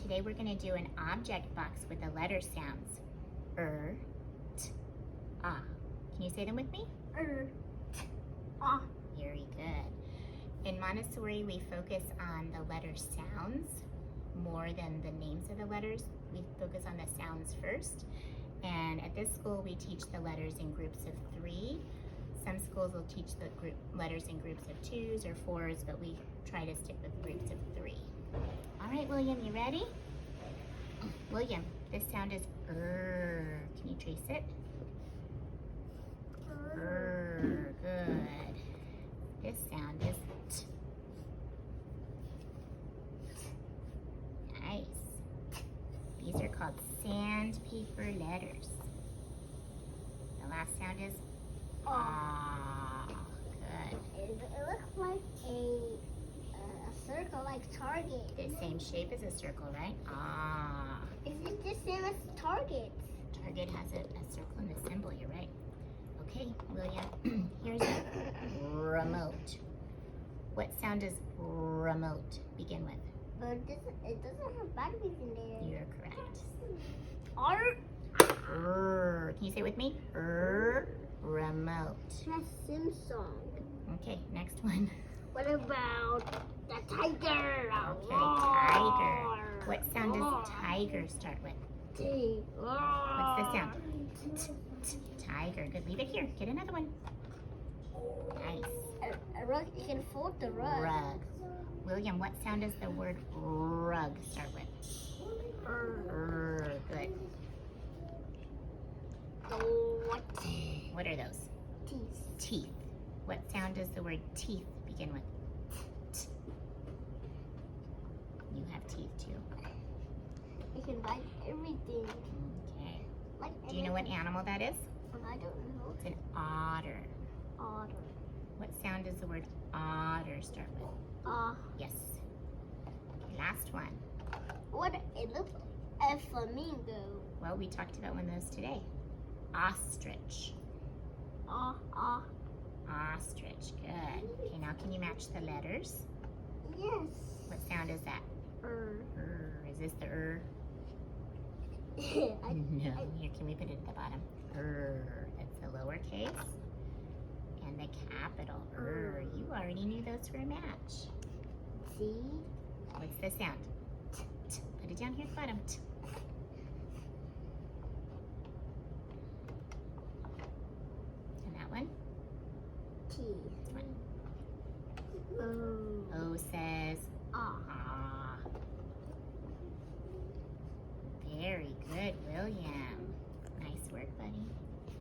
Today we're going to do an object box with the letter sounds. T, ah. Can you say them with me? T, ah. Very good. In Montessori, we focus on the letter sounds more than the names of the letters. We focus on the sounds first. And at this school, we teach the letters in groups of 3. Some schools will teach the letters in groups of 2s or 4s, but we try to stick with groups of 3. All right, William, you ready? William, this sound is R. Can you trace it? R. Good. This sound is T. Nice. These are called sandpaper letters. The last sound is Ah. Good. It looks like a circle, like Target. The same shape as a circle, right? Ah. Is it the same as Target? Target has a circle in the symbol, you're right. Okay, William, here's a remote. What sound does remote begin with? But it doesn't have batteries in there. You're correct. R. R. Can you say it with me? R. Remote. That's Sim song. Okay, next one. What about the tiger? Okay, tiger. What sound does tiger start with? T. What's the sound? Tiger. Good. Leave it here. Get another one. Nice. A rug. You can fold the rug. Rug. William, what sound does the word rug start with? Good. What are those? Teeth. Teeth. What sound does the word teeth begin with? T. You have teeth too. You can bite everything. Okay. Like Do you know what animal that is? I don't know. It's an otter. Otter. What sound does the word otter start with? Yes. Okay, last one. What? It looks like a flamingo. Well, we talked about one of those today. Ostrich. Ostrich. Good. Okay, now can you match the letters? Yes. What sound is that? Is this the No. Here, can we put it at the bottom? That's the lowercase. And the capital. You already knew those for a match. T. What's the sound? T. Put it down here at the bottom. T. And that one? T. This one. O. O says ah. Very good, William. Nice work, buddy.